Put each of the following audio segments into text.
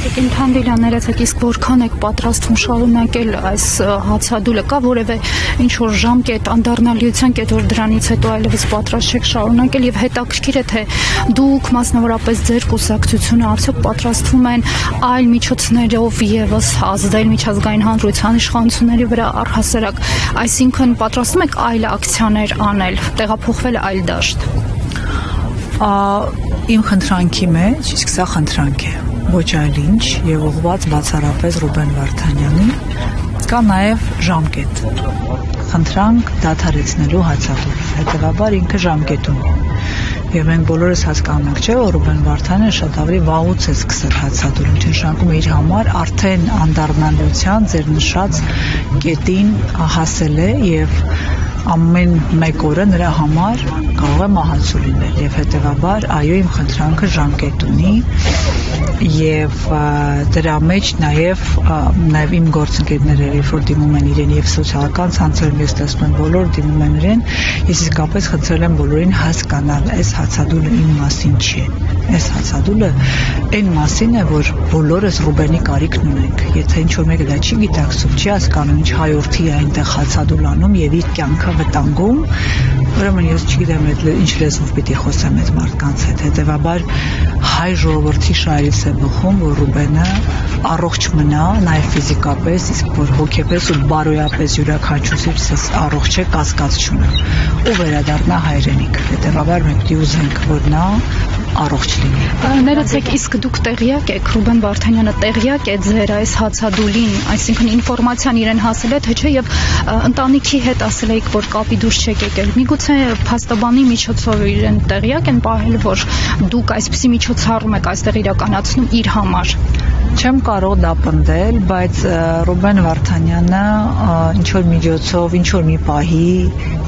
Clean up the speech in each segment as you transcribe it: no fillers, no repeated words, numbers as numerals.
Տիկին ներեցեք, իսկ որքան եք պատրաստվում շարունակել այս հացադուլը, կա որևէ ինչ-որ ժամկետ, անդառնալիության կետ, որ դրանից հետո այլևս պատրաստ չեք շարունակել, եւ հետաքրքիր է, թե դուք մասնավորապես ձեր կուսակցությունը արդյոք պատրաստվում են այլ միջոցներով եւս ազդել միջազգային հանրության իշխանությունների վրա առհասարակ, այսինքն պատրաստվում եք այլ ակցիաներ անել, տեղափոխվել այլ դաշտ։ Իմ խնդրանքի մեջ, իսկ սա խնդրանք է, ոչ այլ ինչ եւ ուղղված բացառապես Ռուբեն Վարդանյանին, կա նաեւ ժամկետ։ Խնդրանք դադարեցնելու հացադուլը, հետեւաբար ինքը ժամկետում է։ Եվ մենք բոլորս հասկանում ենք, չէ՞, որ Ռուբեն Վարդանյանը շատ ավելի վաղուց է սկսել հացադուլը, նշանակում է իր համար արդեն անդառնալիության ձեր նշած կետին հասել է եւ ամեն մեկ օրը նրա համար կարող է մահացու լինել եւ հետեւաբար այո իմ խնդրանքը ժամկետ ունի եւ դրա մեջ նաեւ իմ գործընկերները երբ որ դիմում են իրեն եւ սոցիալական ցանցերում ես տեսնում եմ բոլոր դիմում են իրեն ես իսկապես խնդրել եմ բոլորին հասկանալ այս հացադուլը իմ մասին չի այս հացադուլը այն մասին է որ բոլորս Ռուբենի կարիքն ունենք եթե ինչ որ մեկը դա չի գիտակցում չի հասկանում ինչ հայորդի է այնտեղ հացադուլ անում եւ իր կյանքը վտանգում ուրեմն ես չգիտեմ ինչ լեզվով պիտի խոսեմ այդ մարդկանց հետ հետեւաբար հայ ժողովրդի շահերից է բխում որ Ռուբենը առողջ մնա նաեւ ֆիզիկապես իսկ որ հոգեպես ու բարոյապես յուրաքանչյուրս առողջ է կասկած չունի ու վերադառնա հայրենիք հետեւաբար մենք պիտի ուզենք որ նա առողջ լինի ներեցեք իսկ դուք տեղյակ եք Ռուբեն Վարդանյանը տեղյակ է ձեր այս հացադուլին այսինքն ինֆորմացիան իրեն հասել է թե չէ եւ ընտանիքի հետ ասել եք որ կապի դուրս չեք եկել միգուցե փաստաբանի միջոցով իրեն տեղյակ են պահել որ դուք այսպիսի միջոցառում եք այստեղ իրականացնում իր համար չեմ կարող դա պնդել բայց Ռուբեն Վարդանյանը ինչ որ միջոցով ինչ որ մի պահի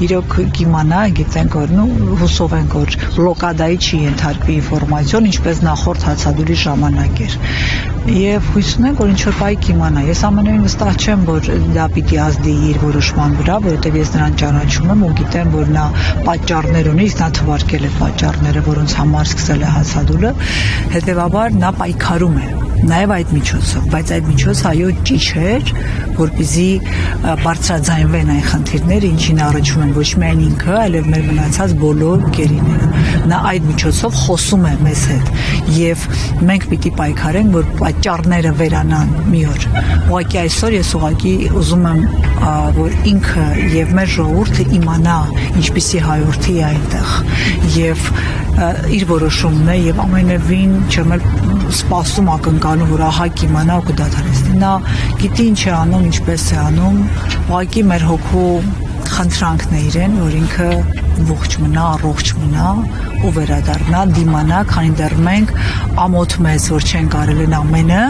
իրոք կիմանա գիտենք որ հուսով ենք որ բլոկադայի չի ենթարկվի ինֆորմացիոն ինչպես նախորդ հացադուլի ժամանակ էր եւ հույս ունենք որ ինչ որ պահի կիմանա ես ամենևին վստահ չեմ որ դա պիտի ազդի իր որոշման վրա որովհետեւ ես նրան ճանաչում եմ ու գիտեմ որ նա պատճառներ ունի իսկ նա թվարկել է պատճառները որոնց համար սկսել է հացադուլը հետեւաբար նա պայքարում է Նաև այդ միջոցով, բայց այդ միջոցը այո ճիշտ էր, որպեսզի բարձրաձայնվեն այն խնդիրները, ինչին առնչվում են ոչ միայն ինքը, այլև մեր մնացած բոլոր գերիները։ Նա այդ միջոցով խոսում է մեզ հետ եւ մենք պիտի պայքարենք, որ պատճառները վերանան մի օր։ Ուղղակի այսօր ես ուղղակի ուզում եմ, որ ինքը եւ մեր ժողովուրդը իմանա, ինչպիսի հայորդի է այնտեղ եւ իր որոշումն է եւ ամենևին չեմ էլ սպասում ակնկալում որ ահա կիմանա ու կդադարեցնի նա գիտի ինչ է անում ինչպես է անում ուղղակի մեր հոգու խնդրանքն է իրեն որ ինքը ողջ մնա առողջ մնա ու վերադառնա դիմանա քանի դեռ մենք ամոթ մեզ որ չեն կարել են ամենը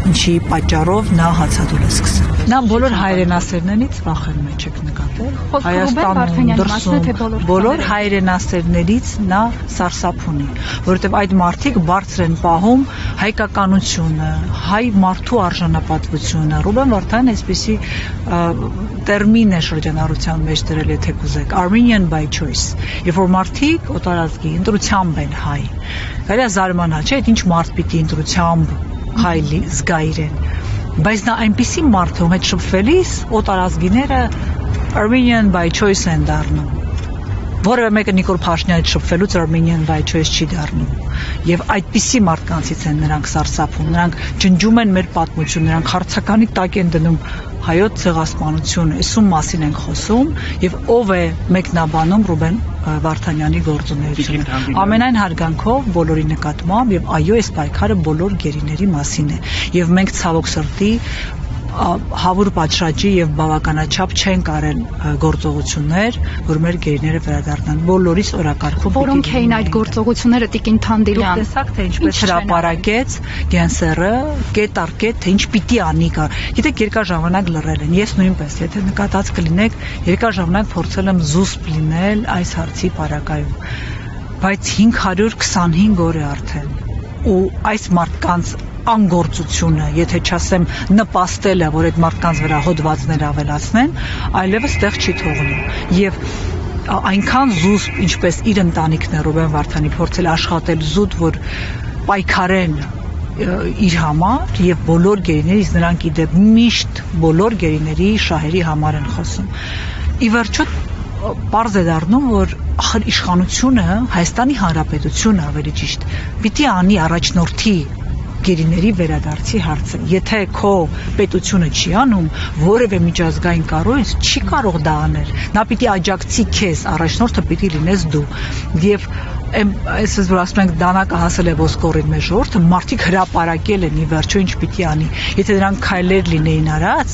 ինչի պատճառով նա հացադուլ է սկսել նա բոլոր հայրենասերներից վախենում է չեք նկատել Հայաստանում դրսում բոլոր հայրենասերներից նա սարսափ ունի որովհետև այդ մարդիկ բարձր են պահում հայկականությունը հայ մարդու արժանապատվությունը Ռուբեն Վարդանյանը այսպեսի տերմին է շրջանառության մեջ դրել եթե կուզեք Armenian by choice երբ որ մարդիկ օտարազգի ընտրությամբ են հայ կարելի է զարմանալ չէ՞ ինչ մարդ պիտի ընտրությամբ հայլի զգա իրեն բայց նա այնպիսի մարդ ում հետ շփվելիս օտարազգիները Armenian by choice են դառնում որևէ մեկը Նիկոլ Փաշինյանի շփվելուց Armenian by choice չի դառնում եւ այդպիսի մարդկանցից են նրանք սարսափում նրանք ջնջում են մեր պատմությունը նրանք հարցականի տակ են դնում հայոց ցեղասպանությունը այսում մասին ենք խոսում եւ ով է մեկնաբանում Ռուբեն Վարդանյանի գործունեությունը ամենայն հարգանքով բոլորի նկատմամբ եւ այո այս պայքարը բոլոր գերիների մասին է եւ մենք ցավոք սրտի հավուր պատշաճի եւ բավականաչափ չեն կարել գործողություններ, որ մեր գերիները վերադառնան բոլորիս օրակարգով։ Որոնք էին այդ գործողությունները Տիկին Թանդիլյան։ Դուք տեսաք թե ինչպես հրապարակեց Գենսերը, կետ առ կետ թե ինչ պիտի անի կա։ Գիտեք երկար ժամանակ լռել են։ Ես նույնպես, եթե նկատած կլինեք, երկար ժամանակ փորձել եմ զուսպ լինել այս հարցի պարագայում։ Բայց 525 օր է արդեն։ Ու այս մարդկանց անգործությունը, եթե չասեմ նպաստելը, որ այդ մարդկանց վրա հոդվածներ ավելացնեն, այլևս տեղ չի թողնում։ Եվ այնքան զուսպ, ինչպես իր ընտանիքն է Ռուբեն Վարդանի փորձել աշխատել զուտ, որ պայքարեն իր համար եւ բոլոր գերիներից նրանք իդեպ միշտ բոլոր գերիների շահերի համար են խոսում։ Ի վերջո պարզ է դառնում, որ ախր իշխանությունը, Հայաստանի Հանրապետությունը ավելի ճիշտ, պիտի անի առաջնորդի գերիների վերադարձի հարցը։ Եթե քո պետությունը չի անում, որևէ միջազգային կառույց չի կարող դա անել։ Նա պիտի աջակցի քեզ, առաջնորդը պիտի լինես դու։ Եվ այսպես որ ասում ենք դանակը հասել է ոսկորին մեր ժողովուրդը, մարդիկ հրապարակել են ի վերջո ինչ պիտի անի։ Եթե դրանք քայլեր լինեին արած,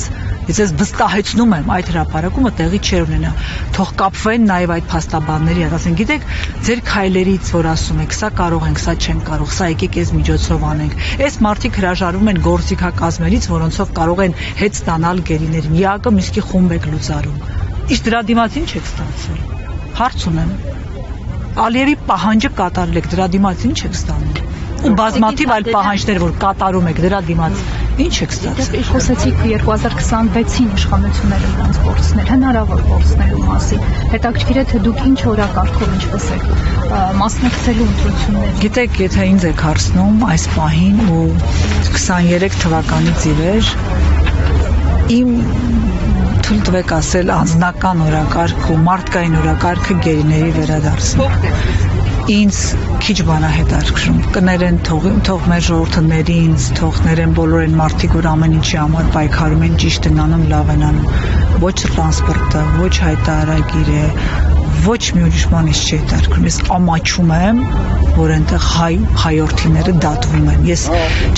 ես վստահեցնում եմ այդ հրապարակումը տեղի չէր ունենա։ Թող կապվեն նաև այդ փաստաբանների հետ, ասեն, գիտեք, ձեր քայլերից, որ ասում եք, սա կարող ենք, սա չենք կարող, սա եկեք այս միջոցով անենք։ Այս մարդիկ հրաժարվում են գործիքակազմերից, որոնցով կարող են հետ ստանալ գերիներին։ ԵԱԿ Միսկի խումբ եք լուծարում։ Իսկ դրա դիմաց ինչ եք ստացել։ Հարց ունեմ։ Ալիևի պահանջը կատարել եք, դրա դիմաց ինչ եք ստանում։ Ու բազմաթիվ այլ պահանջներ, որ կատարում եք, դրա դիմաց ինչ եք ստացել։ Խոսեցիք 2026-ին իշխանությունները նրանց փորձներ, հնարավոր փորձնելու մասին։ Հետաքրքիր է, թե դուք ինչ օրակարգով ինչպես եք մասնակցելու ընտրություններին։ Գիտեք, եթե ինձ եք հարցնում այս պահին ու 23 թվականից ի վեր իմ թույլ տվեք ասել անձնական օրակարգ ու մարդկային օրակարգը գերիների վերադարձն է։ Ինձ քիչ բան է հետաքրքրում, կներեն թող մեր ժողովուրդը ների ինձ, թող ներեն բոլոր այն մարդիկ, որ ամեն ինչի համար պայքարում են, ճիշտ են անում, լավ են անում, ոչ տրանսպորտը, ոչ հայտարարագիրը, ոչ մի ուրիշ բանից չի հետաքրքրում։ Ես ամաչում եմ, որ այնտեղ հայորդիները դատվում են։ Ես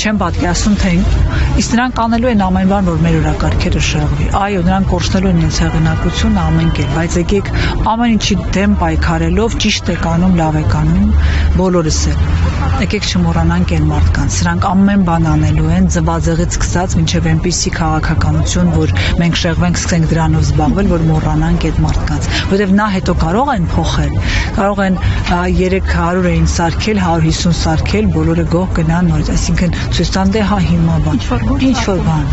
չեմ պատկերացնում, թե իսկ նրանք անելու են ամեն բան, որ մեր օրակարգերը շահվի։ Այո, նրանք կորցնելու են իրենց հեղինակությունը ամեն կերպ, բայց եկեք ամեն ինչի դեմ պայքարելով ճիշտ եք անում, լավ եք անում, բոլորս էլ։ Եկեք չմոռանանք այն մարդկանց։ Սրանք ամեն բան անելու են, ձվածեղից սկսած մինչև այնպիսի քաղաքականություն, որ մենք շեղվենք, սկսենք դրանով զբաղվել, որ մոռանանք այդ մարդկանց, որովհետև նա հետո կարող են փոխել, կարող են 300 էին սարքել, 150 սարքել, բոլորը գող գնան նորից, այսինքն ցույց տան դե հա հիմա բան, ինչ որ բան,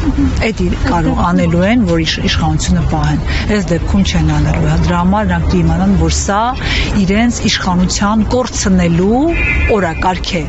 այդ կարող անելու են, որ իշխանությունը պահեն, այս դեպքում չեն անելու, դրա համար նրանք դիմանան, որ սա իրենց իշխանության կորցնելու օրակարգ է։